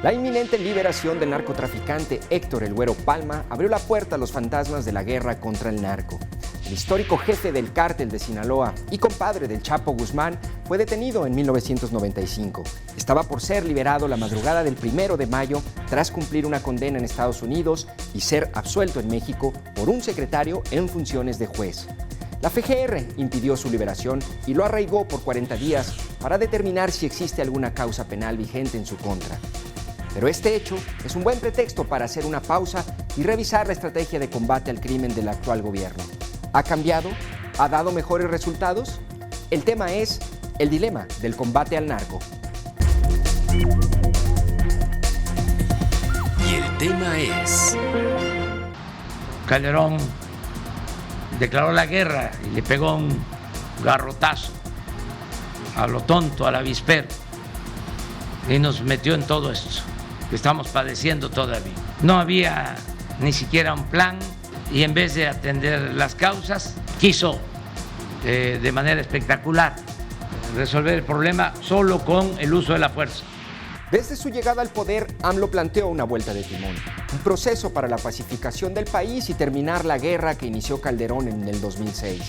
La inminente liberación del narcotraficante Héctor El Güero Palma abrió la puerta a los fantasmas de la guerra contra el narco. El histórico jefe del cártel de Sinaloa y compadre del Chapo Guzmán fue detenido en 1995. Estaba por ser liberado la madrugada del 1 de mayo tras cumplir una condena en Estados Unidos y ser absuelto en México por un secretario en funciones de juez. La FGR impidió su liberación y lo arraigó por 40 días para determinar si existe alguna causa penal vigente en su contra. Pero este hecho es un buen pretexto para hacer una pausa y revisar la estrategia de combate al crimen del actual gobierno. ¿Ha cambiado? ¿Ha dado mejores resultados? El tema es el dilema del combate al narco. Y el tema es... Calderón declaró la guerra y le pegó un garrotazo a lo tonto, al avispero, y nos metió en todo esto que estamos padeciendo todavía. No había ni siquiera un plan y en vez de atender las causas, quiso de manera espectacular resolver el problema solo con el uso de la fuerza. Desde su llegada al poder, AMLO planteó una vuelta de timón, un proceso para la pacificación del país y terminar la guerra que inició Calderón en el 2006.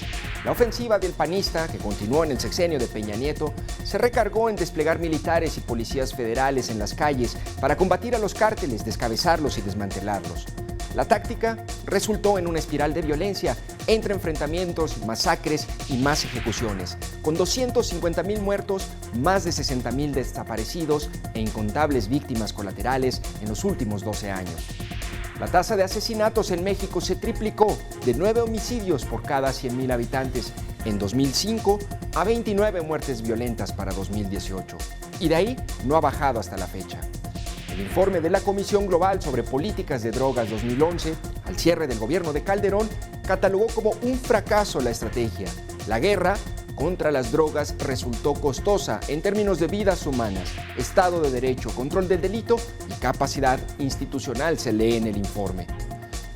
La ofensiva del panista, que continuó en el sexenio de Peña Nieto, se recargó en desplegar militares y policías federales en las calles para combatir a los cárteles, descabezarlos y desmantelarlos. La táctica resultó en una espiral de violencia entre enfrentamientos, masacres y más ejecuciones, con 250,000 muertos, más de 60,000 desaparecidos e incontables víctimas colaterales en los últimos 12 años. La tasa de asesinatos en México se triplicó de 9 homicidios por cada 100,000 habitantes en 2005 a 29 muertes violentas para 2018. Y de ahí no ha bajado hasta la fecha. El informe de la Comisión Global sobre Políticas de Drogas 2011, al cierre del gobierno de Calderón, catalogó como un fracaso la estrategia. La guerra contra las drogas resultó costosa en términos de vidas humanas, Estado de Derecho, control del delito y capacidad institucional, se lee en el informe.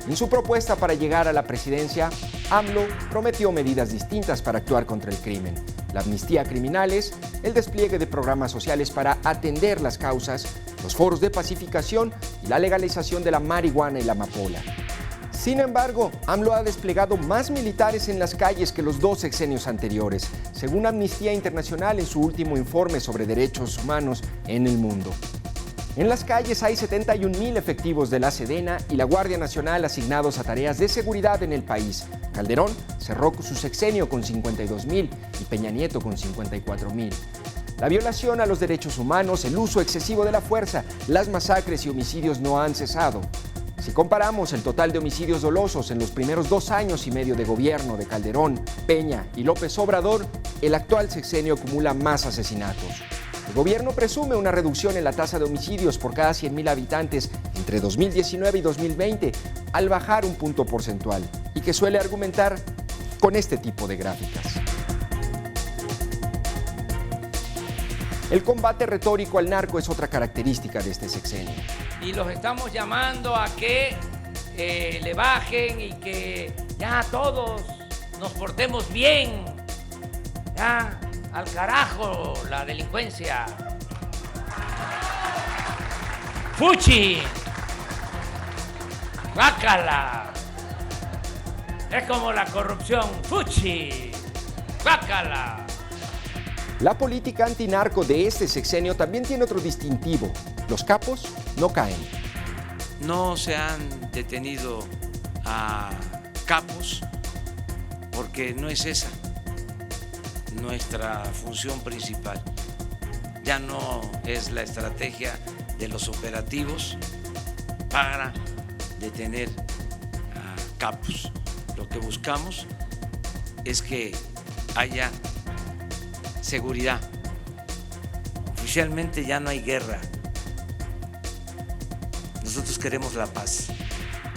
En su propuesta para llegar a la presidencia, AMLO prometió medidas distintas para actuar contra el crimen: la amnistía a criminales, el despliegue de programas sociales para atender las causas, los foros de pacificación y la legalización de la marihuana y la amapola. Sin embargo, AMLO ha desplegado más militares en las calles que los 2 sexenios anteriores, según Amnistía Internacional en su último informe sobre derechos humanos en el mundo. En las calles hay 71,000 efectivos de la Sedena y la Guardia Nacional asignados a tareas de seguridad en el país. Calderón cerró su sexenio con 52,000 y Peña Nieto con 54,000. La violación a los derechos humanos, el uso excesivo de la fuerza, las masacres y homicidios no han cesado. Si comparamos el total de homicidios dolosos en los primeros 2 años y medio de gobierno de Calderón, Peña y López Obrador, el actual sexenio acumula más asesinatos. El gobierno presume una reducción en la tasa de homicidios por cada 100,000 habitantes entre 2019 y 2020, al bajar un punto porcentual, y que suele argumentar con este tipo de gráficas. El combate retórico al narco es otra característica de este sexenio. Y los estamos llamando a que le bajen y que ya todos nos portemos bien. Ya, al carajo la delincuencia. ¡Fuchi! ¡Guácala! Es como la corrupción. ¡Fuchi! ¡Guácala! La política antinarco de este sexenio también tiene otro distintivo: los capos no caen. No se han detenido a capos porque no es esa nuestra función principal. Ya no es la estrategia de los operativos para detener a capos. Lo que buscamos es que haya seguridad. Oficialmente ya no hay guerra. Nosotros queremos la paz.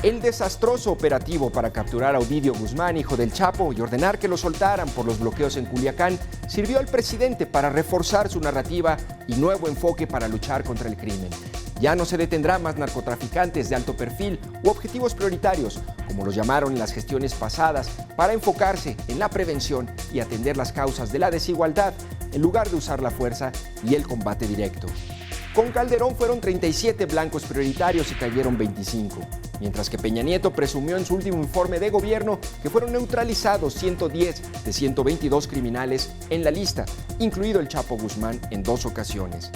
El desastroso operativo para capturar a Ovidio Guzmán, hijo del Chapo, y ordenar que lo soltaran por los bloqueos en Culiacán, sirvió al presidente para reforzar su narrativa y nuevo enfoque para luchar contra el crimen. Ya no se detendrá más narcotraficantes de alto perfil u objetivos prioritarios, como los llamaron en las gestiones pasadas, para enfocarse en la prevención y atender las causas de la desigualdad, en lugar de usar la fuerza y el combate directo. Con Calderón fueron 37 blancos prioritarios y cayeron 25, mientras que Peña Nieto presumió en su último informe de gobierno que fueron neutralizados 110 de 122 criminales en la lista, incluido el Chapo Guzmán en 2 ocasiones.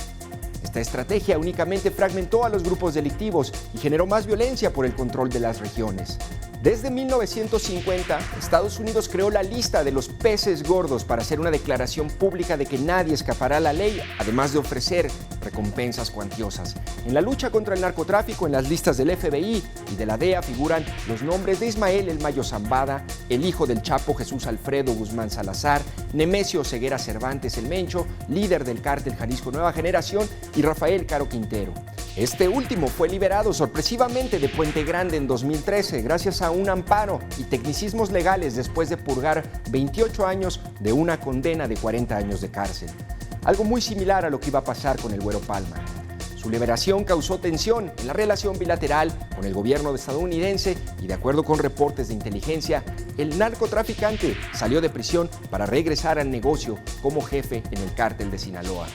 Esta estrategia únicamente fragmentó a los grupos delictivos y generó más violencia por el control de las regiones. Desde 1950, Estados Unidos creó la lista de los peces gordos para hacer una declaración pública de que nadie escapará a la ley, además de ofrecer recompensas cuantiosas. En la lucha contra el narcotráfico, en las listas del FBI y de la DEA figuran los nombres de Ismael El Mayo Zambada, el hijo del Chapo Jesús Alfredo Guzmán Salazar, Nemesio Ceguera Cervantes El Mencho, líder del cártel Jalisco Nueva Generación, y Rafael Caro Quintero. Este último fue liberado sorpresivamente de Puente Grande en 2013 gracias a un amparo y tecnicismos legales después de purgar 28 años de una condena de 40 años de cárcel. Algo muy similar a lo que iba a pasar con el Güero Palma. Su liberación causó tensión en la relación bilateral con el gobierno estadounidense y, de acuerdo con reportes de inteligencia, el narcotraficante salió de prisión para regresar al negocio como jefe en el cártel de Sinaloa.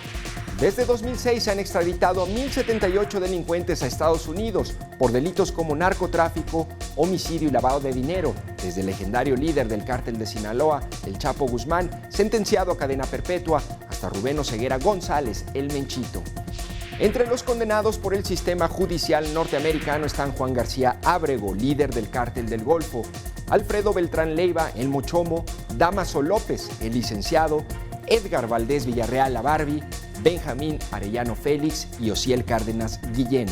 Desde 2006 se han extraditado a 1.078 delincuentes a Estados Unidos por delitos como narcotráfico, homicidio y lavado de dinero, desde el legendario líder del cártel de Sinaloa, el Chapo Guzmán, sentenciado a cadena perpetua, hasta Rubén Oseguera González, el Menchito. Entre los condenados por el sistema judicial norteamericano están Juan García Ábrego, líder del cártel del Golfo, Alfredo Beltrán Leiva, el Mochomo, Damaso López, el licenciado, Edgar Valdés Villarreal, la Barbie, Benjamín Arellano Félix y Osiel Cárdenas Guillén.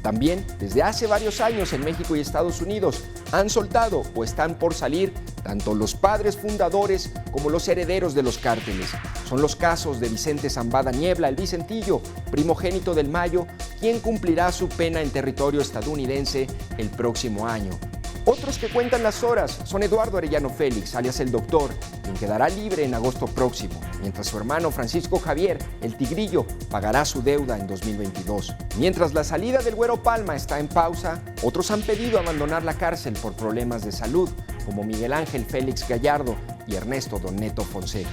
También, desde hace varios años en México y Estados Unidos, han soltado o están por salir tanto los padres fundadores como los herederos de los cárteles. Son los casos de Vicente Zambada Niebla, el Vicentillo, primogénito del Mayo, quien cumplirá su pena en territorio estadounidense el próximo año. Otros que cuentan las horas son Eduardo Arellano Félix, alias el Doctor, quien quedará libre en agosto próximo, mientras su hermano Francisco Javier, el Tigrillo, pagará su deuda en 2022. Mientras la salida del Güero Palma está en pausa, otros han pedido abandonar la cárcel por problemas de salud, como Miguel Ángel Félix Gallardo y Ernesto Don Neto Fonseca.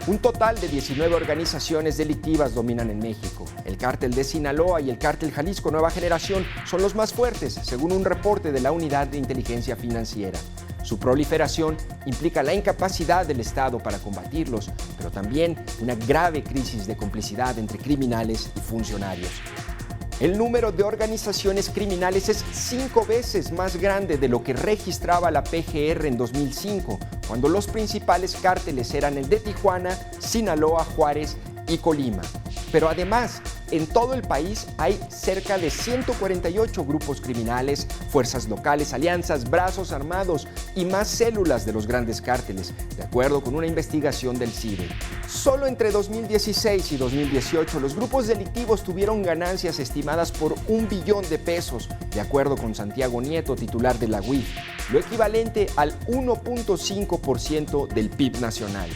Un total de 19 organizaciones delictivas dominan en México. El cártel de Sinaloa y el cártel Jalisco Nueva Generación son los más fuertes, según un reporte de la Unidad de Inteligencia Financiera. Su proliferación implica la incapacidad del Estado para combatirlos, pero también una grave crisis de complicidad entre criminales y funcionarios. El número de organizaciones criminales es 5 veces más grande de lo que registraba la PGR en 2005, cuando los principales cárteles eran el de Tijuana, Sinaloa, Juárez y Colima. Pero además, en todo el país hay cerca de 148 grupos criminales, fuerzas locales, alianzas, brazos armados y más células de los grandes cárteles, de acuerdo con una investigación del CIDE. Solo entre 2016 y 2018 los grupos delictivos tuvieron ganancias estimadas por $1 billón, de acuerdo con Santiago Nieto, titular de la UIF, lo equivalente al 1.5% del PIB nacional.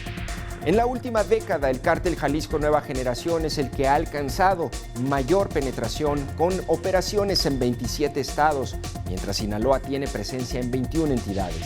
En la última década, el cártel Jalisco Nueva Generación es el que ha alcanzado mayor penetración con operaciones en 27 estados, mientras Sinaloa tiene presencia en 21 entidades.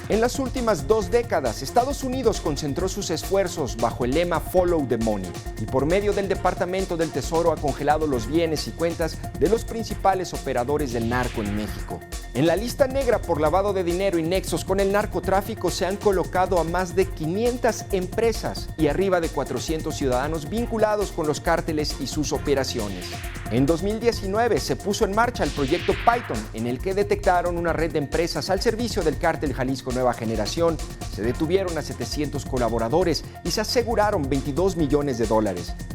En las últimas 2 décadas, Estados Unidos concentró sus esfuerzos bajo el lema Follow the Money y por medio del Departamento del Tesoro ha congelado los bienes y cuentas de los principales operadores del narco en México. En la lista negra por lavado de dinero y nexos con el narcotráfico se han colocado a más de 500 empresas y arriba de 400 ciudadanos vinculados con los cárteles y sus operaciones. En 2019 se puso en marcha el proyecto Python, en el que detectaron una red de empresas al servicio del cártel Jalisco Nueva Generación. Se detuvieron a 700 colaboradores y se aseguraron $22 millones.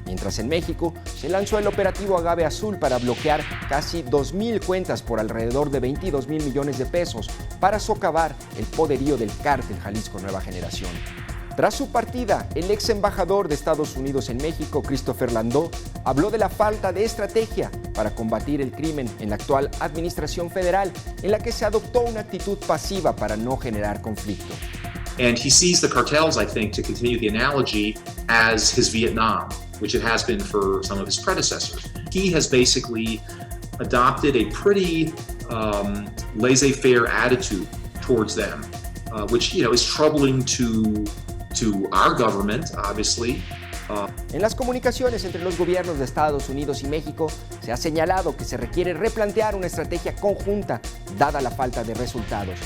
Mientras en México se lanzó el operativo Agave Azul para bloquear casi 2,000 cuentas por alrededor de $22 mil millones para socavar el poderío del cártel Jalisco Nueva Generación. Tras su partida, el ex embajador de Estados Unidos en México, Christopher Landau, habló de la falta de estrategia para combatir el crimen en la actual administración federal, en la que se adoptó una actitud pasiva para no generar conflicto. And he sees the cartels, I think, to continue the analogy, as his Vietnam, which it has been for some of his predecessors. He has basically adopted a pretty laissez-faire attitude towards them, which is troubling to our government, obviously, En las comunicaciones entre los gobiernos de Estados Unidos y México se ha señalado que se requiere replantear una estrategia conjunta dada la falta de resultados.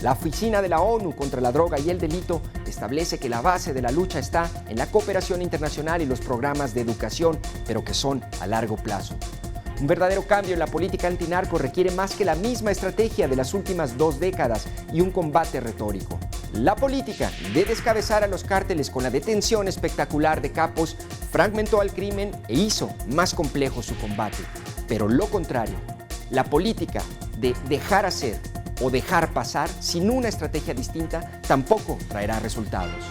La Oficina de la ONU contra la Droga y el Delito establece que la base de la lucha está en la cooperación internacional y los programas de educación, pero que son a largo plazo. Un verdadero cambio en la política antinarco requiere más que la misma estrategia de las últimas 2 décadas y un combate retórico. La política de descabezar a los cárteles con la detención espectacular de capos fragmentó al crimen e hizo más complejo su combate. Pero lo contrario, la política de dejar hacer o dejar pasar sin una estrategia distinta tampoco traerá resultados.